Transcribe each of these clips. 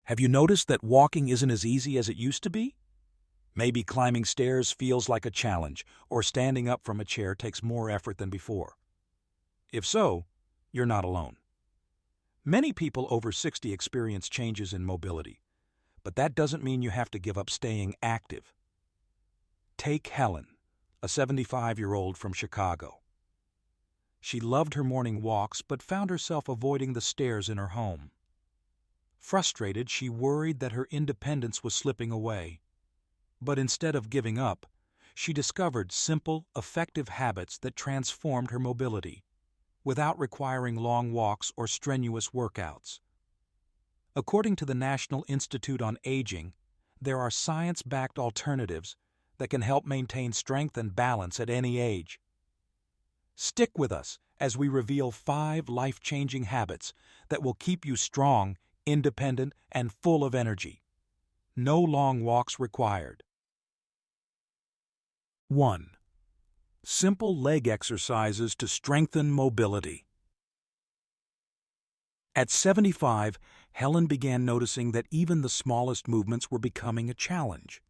Have you noticed that walking isn't as easy as it used to be? Maybe climbing stairs feels like a challenge, or standing up from a chair takes more effort than before. If so, you're not alone. Many people over 60 experience changes in mobility, but that doesn't mean you have to give up staying active. Take Helen, a 75-year-old from Chicago. She loved her morning walks but found herself avoiding the stairs in her home. Frustrated, she worried that her independence was slipping away. But instead of giving up, she discovered simple, effective habits that transformed her mobility, without requiring long walks or strenuous workouts. According to the National Institute on Aging, there are science-backed alternatives that can help maintain strength and balance at any age. Stick with us as we reveal 5 life-changing habits that will keep you strong, independent, and full of energy. No long walks required. 1. Simple leg exercises to strengthen mobility. At 75, Helen began noticing that even the smallest movements were becoming a challenge.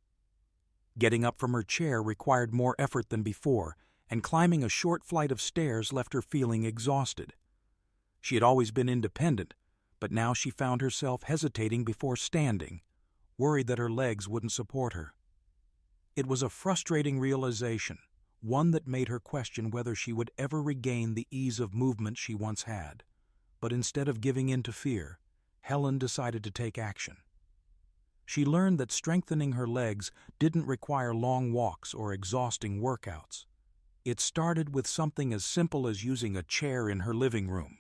Getting up from her chair required more effort than before, and climbing a short flight of stairs left her feeling exhausted. She had always been independent, but now she found herself hesitating before standing, worried that her legs wouldn't support her. It was a frustrating realization, one that made her question whether she would ever regain the ease of movement she once had. But instead of giving in to fear, Helen decided to take action. She learned that strengthening her legs didn't require long walks or exhausting workouts. It started with something as simple as using a chair in her living room.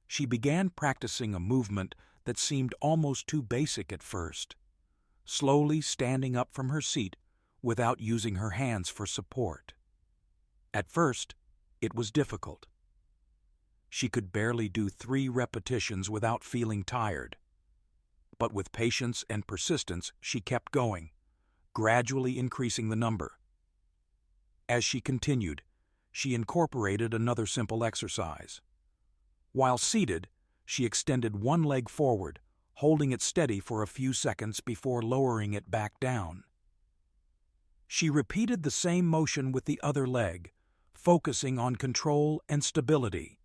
She began practicing a movement that seemed almost too basic at first, slowly standing up from her seat without using her hands for support. At first, it was difficult. She could barely do 3 repetitions without feeling tired. But with patience and persistence, she kept going, gradually increasing the number. As she continued, she incorporated another simple exercise. While seated, she extended one leg forward, holding it steady for a few seconds before lowering it back down. She repeated the same motion with the other leg, focusing on control and stability.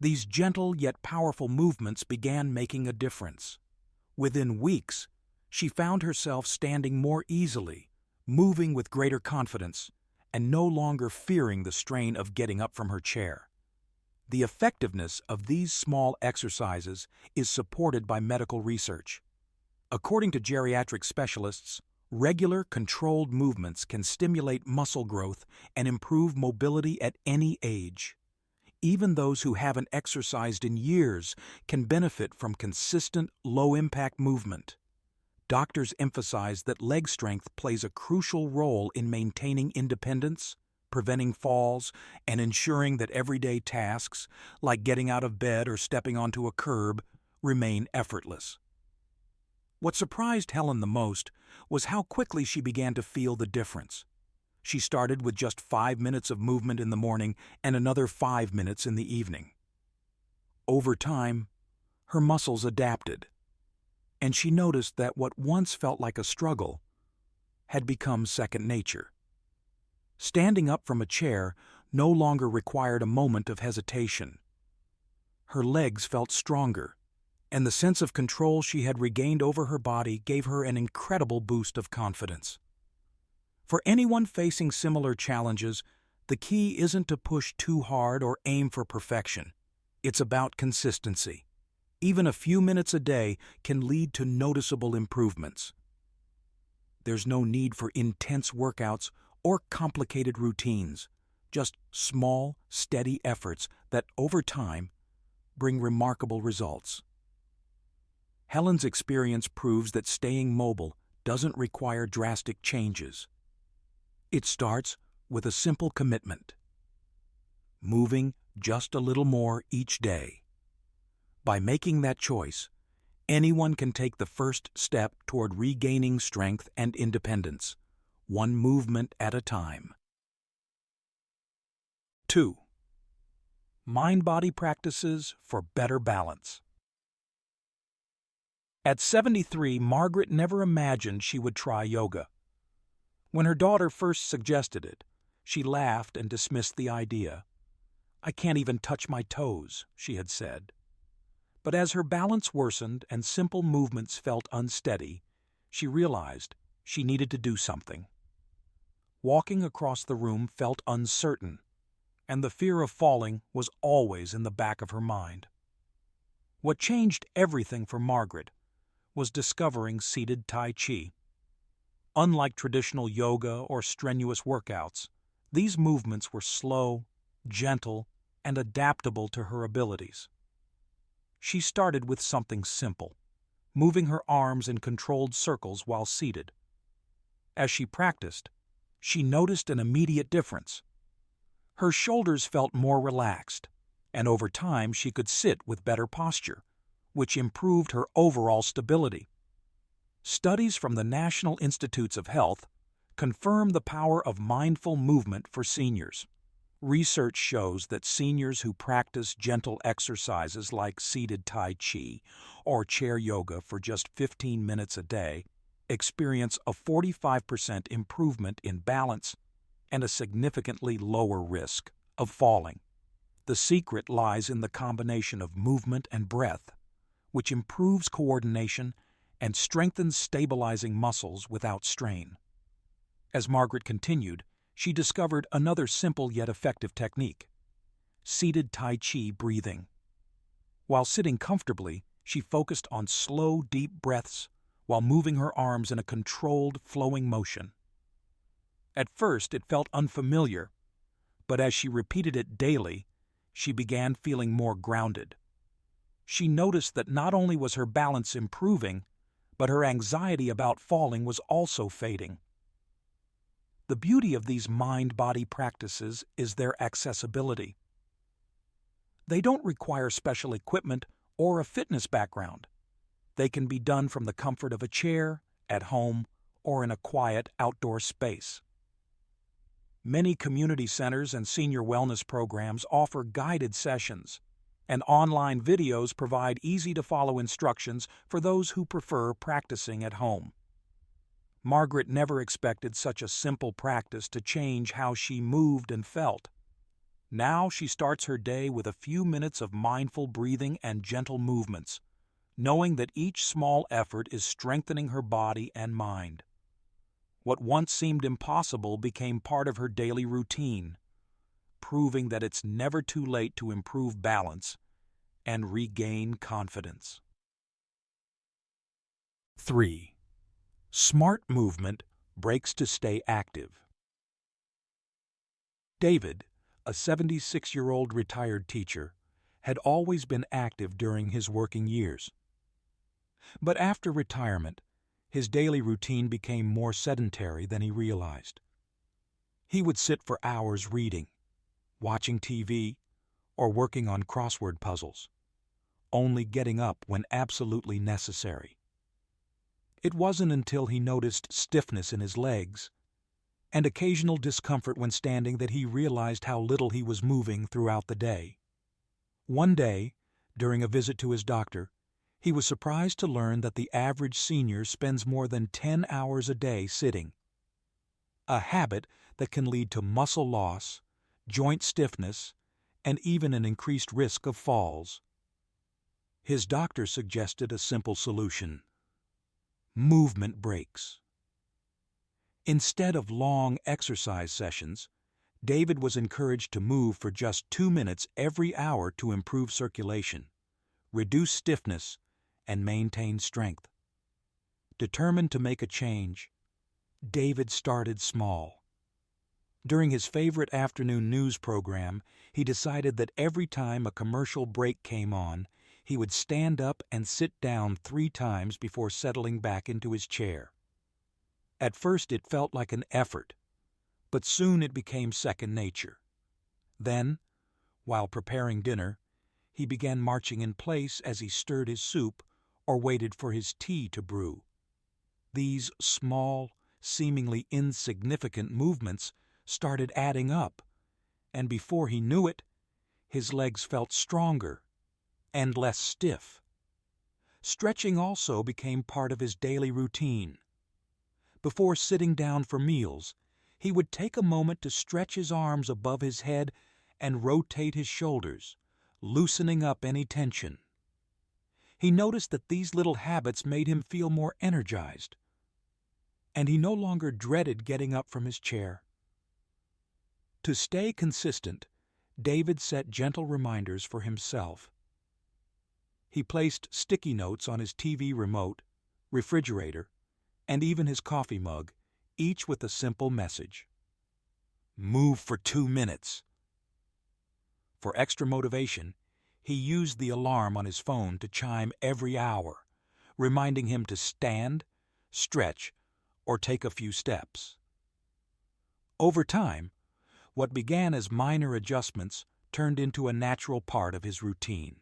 These gentle yet powerful movements began making a difference. Within weeks, she found herself standing more easily, moving with greater confidence, and no longer fearing the strain of getting up from her chair. The effectiveness of these small exercises is supported by medical research. According to geriatric specialists, regular, controlled movements can stimulate muscle growth and improve mobility at any age. Even those who haven't exercised in years can benefit from consistent, low-impact movement. Doctors emphasize that leg strength plays a crucial role in maintaining independence, preventing falls, and ensuring that everyday tasks, like getting out of bed or stepping onto a curb, remain effortless. What surprised Helen the most was how quickly she began to feel the difference. She started with just 5 minutes of movement in the morning and another 5 minutes in the evening. Over time, her muscles adapted, and she noticed that what once felt like a struggle had become second nature. Standing up from a chair no longer required a moment of hesitation. Her legs felt stronger, and the sense of control she had regained over her body gave her an incredible boost of confidence. For anyone facing similar challenges, the key isn't to push too hard or aim for perfection. It's about consistency. Even a few minutes a day can lead to noticeable improvements. There's no need for intense workouts or complicated routines, just small, steady efforts that, over time, bring remarkable results. Helen's experience proves that staying mobile doesn't require drastic changes. It starts with a simple commitment: moving just a little more each day. By making that choice, anyone can take the first step toward regaining strength and independence, one movement at a time. 2. Mind-body practices for better balance. At 73, Margaret never imagined she would try yoga. When her daughter first suggested it, she laughed and dismissed the idea. "I can't even touch my toes," she had said. But as her balance worsened and simple movements felt unsteady, she realized she needed to do something. Walking across the room felt uncertain, and the fear of falling was always in the back of her mind. What changed everything for Margaret was discovering seated Tai Chi. Unlike traditional yoga or strenuous workouts, these movements were slow, gentle, and adaptable to her abilities. She started with something simple, moving her arms in controlled circles while seated. As she practiced, she noticed an immediate difference. Her shoulders felt more relaxed, and over time she could sit with better posture, which improved her overall stability. Studies from the National Institutes of Health confirm the power of mindful movement for seniors. Research shows that seniors who practice gentle exercises like seated Tai Chi or chair yoga for just 15 minutes a day experience a 45% improvement in balance and a significantly lower risk of falling. The secret lies in the combination of movement and breath, which improves coordination and strengthens stabilizing muscles without strain. As Margaret continued, she discovered another simple yet effective technique: seated Tai Chi breathing. While sitting comfortably, she focused on slow, deep breaths while moving her arms in a controlled, flowing motion. At first, it felt unfamiliar, but as she repeated it daily, she began feeling more grounded. She noticed that not only was her balance improving, but her anxiety about falling was also fading. The beauty of these mind-body practices is their accessibility. They don't require special equipment or a fitness background. They can be done from the comfort of a chair, at home, or in a quiet outdoor space. Many community centers and senior wellness programs offer guided sessions, and online videos provide easy-to-follow instructions for those who prefer practicing at home. Margaret never expected such a simple practice to change how she moved and felt. Now she starts her day with a few minutes of mindful breathing and gentle movements, knowing that each small effort is strengthening her body and mind. What once seemed impossible became part of her daily routine, proving that it's never too late to improve balance and regain confidence. 3. Smart movement breaks to stay active. David, a 76-year-old retired teacher, had always been active during his working years. But after retirement, his daily routine became more sedentary than he realized. He would sit for hours reading, watching TV, or working on crossword puzzles, only getting up when absolutely necessary. It wasn't until he noticed stiffness in his legs and occasional discomfort when standing that he realized how little he was moving throughout the day. One day, during a visit to his doctor, he was surprised to learn that the average senior spends more than 10 hours a day sitting, a habit that can lead to muscle loss, joint stiffness, and even an increased risk of falls. His doctor suggested a simple solution: movement breaks. Instead of long exercise sessions, David was encouraged to move for just 2 minutes every hour to improve circulation, reduce stiffness, and maintain strength. Determined to make a change, David started small. During his favorite afternoon news program, he decided that every time a commercial break came on, he would stand up and sit down 3 times before settling back into his chair. At first it felt like an effort, but soon it became second nature. Then, while preparing dinner, he began marching in place as he stirred his soup or waited for his tea to brew. These small, seemingly insignificant movements started adding up, and before he knew it, his legs felt stronger and less stiff. Stretching also became part of his daily routine. Before sitting down for meals, he would take a moment to stretch his arms above his head and rotate his shoulders, loosening up any tension. He noticed that these little habits made him feel more energized, and he no longer dreaded getting up from his chair. To stay consistent, David set gentle reminders for himself. He placed sticky notes on his TV remote, refrigerator, and even his coffee mug, each with a simple message. Move for 2 minutes. For extra motivation, he used the alarm on his phone to chime every hour, reminding him to stand, stretch, or take a few steps. Over time, what began as minor adjustments turned into a natural part of his routine.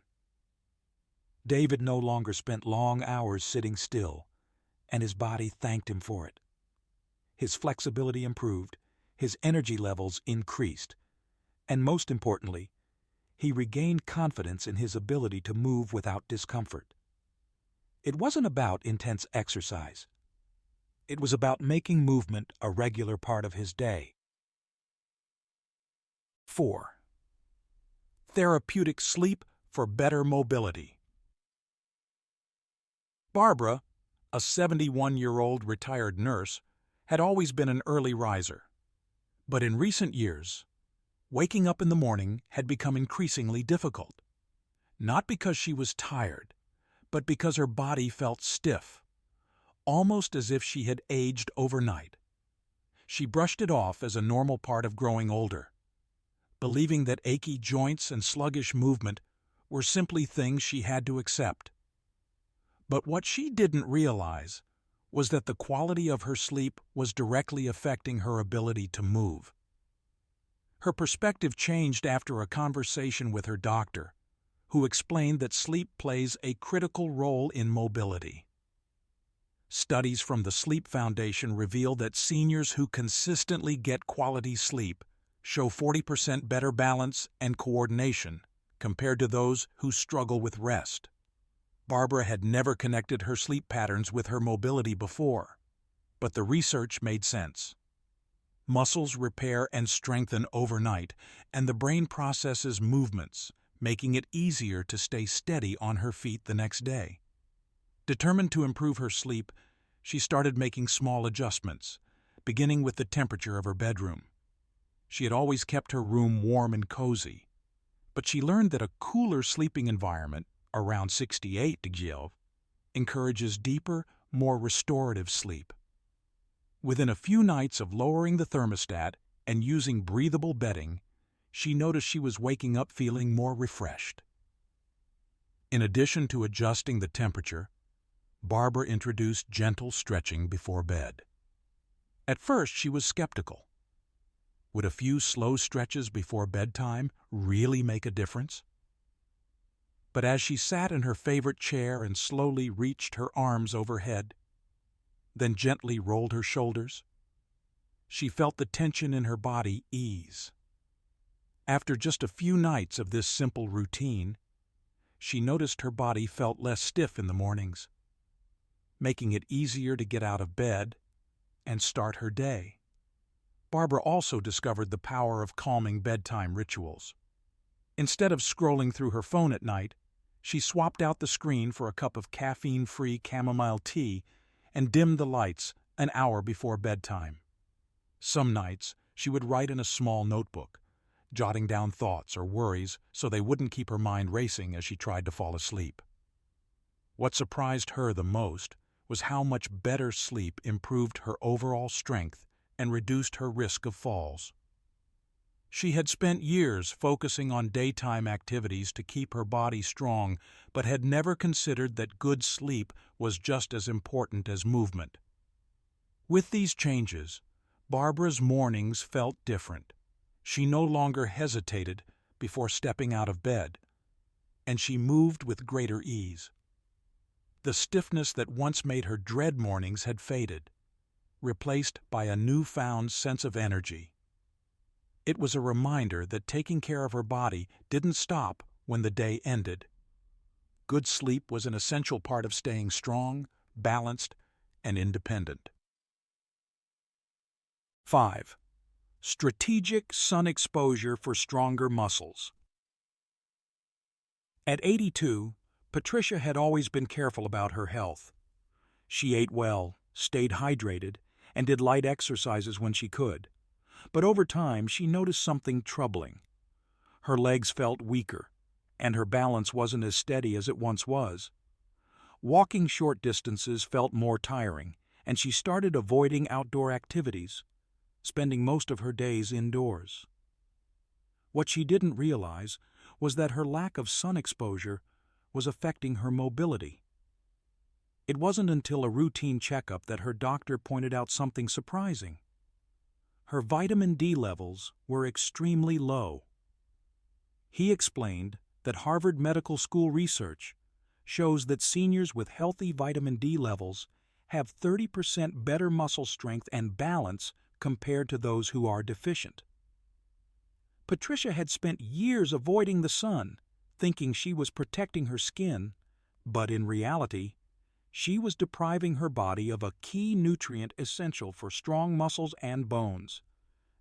David no longer spent long hours sitting still, and his body thanked him for it. His flexibility improved, his energy levels increased, and most importantly, he regained confidence in his ability to move without discomfort. It wasn't about intense exercise. It was about making movement a regular part of his day. 4. Therapeutic sleep for better mobility. Barbara, a 71-year-old retired nurse, had always been an early riser. But in recent years, waking up in the morning had become increasingly difficult. Not because she was tired, but because her body felt stiff, almost as if she had aged overnight. She brushed it off as a normal part of growing older, believing that achy joints and sluggish movement were simply things she had to accept. But what she didn't realize was that the quality of her sleep was directly affecting her ability to move. Her perspective changed after a conversation with her doctor, who explained that sleep plays a critical role in mobility. Studies from the Sleep Foundation reveal that seniors who consistently get quality sleep show 40% better balance and coordination compared to those who struggle with rest. Barbara had never connected her sleep patterns with her mobility before, but the research made sense. Muscles repair and strengthen overnight, and the brain processes movements, making it easier to stay steady on her feet the next day. Determined to improve her sleep, she started making small adjustments, beginning with the temperature of her bedroom. She had always kept her room warm and cozy, but she learned that a cooler sleeping environment, around 68 degrees, encourages deeper, more restorative sleep. Within a few nights of lowering the thermostat and using breathable bedding, she noticed she was waking up feeling more refreshed. In addition to adjusting the temperature, Barbara introduced gentle stretching before bed. At first, she was skeptical. Would a few slow stretches before bedtime really make a difference? But as she sat in her favorite chair and slowly reached her arms overhead, then gently rolled her shoulders, she felt the tension in her body ease. After just a few nights of this simple routine, she noticed her body felt less stiff in the mornings, making it easier to get out of bed and start her day. Barbara also discovered the power of calming bedtime rituals. Instead of scrolling through her phone at night, she swapped out the screen for a cup of caffeine-free chamomile tea and dimmed the lights an hour before bedtime. Some nights, she would write in a small notebook, jotting down thoughts or worries so they wouldn't keep her mind racing as she tried to fall asleep. What surprised her the most was how much better sleep improved her overall strength and reduced her risk of falls. She had spent years focusing on daytime activities to keep her body strong, but had never considered that good sleep was just as important as movement. With these changes, Barbara's mornings felt different. She no longer hesitated before stepping out of bed, and she moved with greater ease. The stiffness that once made her dread mornings had faded, replaced by a newfound sense of energy. It was a reminder that taking care of her body didn't stop when the day ended. Good sleep was an essential part of staying strong, balanced, and independent. 5. Strategic sun exposure for stronger muscles. At 82, Patricia had always been careful about her health. She ate well, stayed hydrated, and did light exercises when she could. But over time, she noticed something troubling. Her legs felt weaker, and her balance wasn't as steady as it once was. Walking short distances felt more tiring, and she started avoiding outdoor activities, spending most of her days indoors. What she didn't realize was that her lack of sun exposure was affecting her mobility. It wasn't until a routine checkup that her doctor pointed out something surprising. Her vitamin D levels were extremely low. He explained that Harvard Medical School research shows that seniors with healthy vitamin D levels have 30% better muscle strength and balance compared to those who are deficient. Patricia had spent years avoiding the sun, thinking she was protecting her skin, but in reality, she was depriving her body of a key nutrient essential for strong muscles and bones.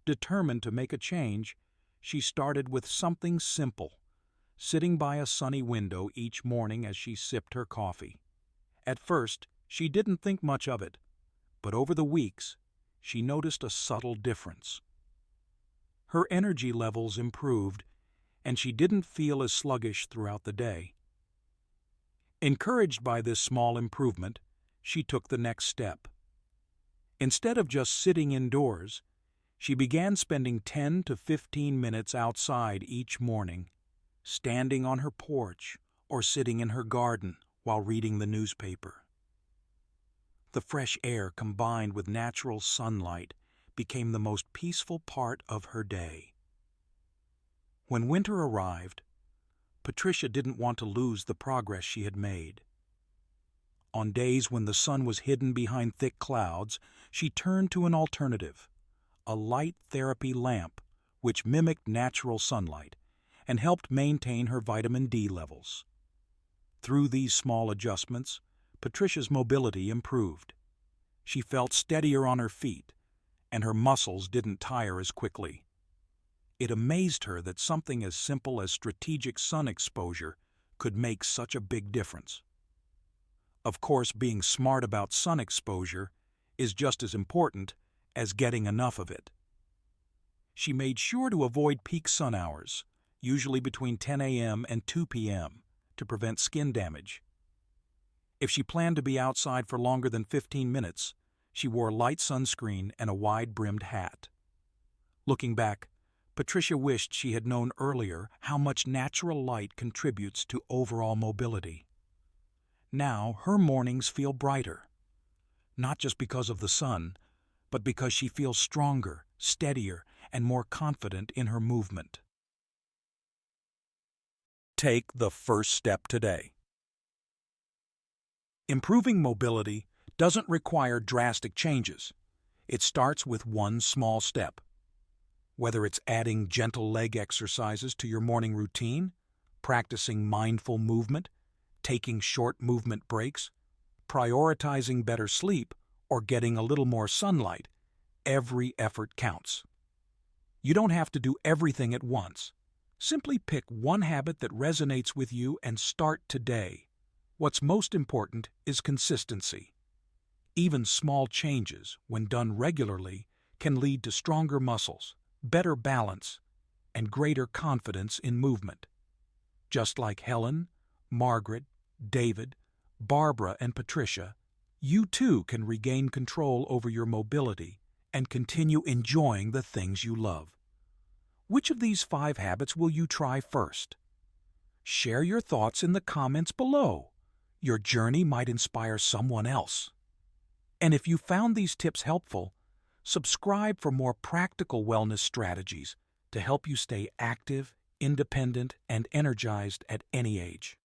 Determined to make a change, she started with something simple, sitting by a sunny window each morning as she sipped her coffee. At first, she didn't think much of it, but over the weeks, she noticed a subtle difference. Her energy levels improved, and she didn't feel as sluggish throughout the day. Encouraged by this small improvement, she took the next step. Instead of just sitting indoors, she began spending 10 to 15 minutes outside each morning, standing on her porch or sitting in her garden while reading the newspaper. The fresh air combined with natural sunlight became the most peaceful part of her day. When winter arrived, Patricia didn't want to lose the progress she had made. On days when the sun was hidden behind thick clouds, she turned to an alternative, a light therapy lamp which mimicked natural sunlight and helped maintain her vitamin D levels. Through these small adjustments, Patricia's mobility improved. She felt steadier on her feet, and her muscles didn't tire as quickly. It amazed her that something as simple as strategic sun exposure could make such a big difference. Of course, being smart about sun exposure is just as important as getting enough of it. She made sure to avoid peak sun hours, usually between 10 a.m. and 2 p.m., to prevent skin damage. If she planned to be outside for longer than 15 minutes, she wore light sunscreen and a wide-brimmed hat. Looking back, Patricia wished she had known earlier how much natural light contributes to overall mobility. Now her mornings feel brighter, not just because of the sun, but because she feels stronger, steadier, and more confident in her movement. Take the first step today. Improving mobility doesn't require drastic changes. It starts with one small step. Whether it's adding gentle leg exercises to your morning routine, practicing mindful movement, taking short movement breaks, prioritizing better sleep, or getting a little more sunlight, every effort counts. You don't have to do everything at once. Simply pick one habit that resonates with you and start today. What's most important is consistency. Even small changes, when done regularly, can lead to stronger muscles, better balance, and greater confidence in movement. Just like Helen, Margaret, David, Barbara, and Patricia, you too can regain control over your mobility and continue enjoying the things you love. Which of these 5 habits will you try first? Share your thoughts in the comments below. Your journey might inspire someone else. And if you found these tips helpful, subscribe for more practical wellness strategies to help you stay active, independent, and energized at any age.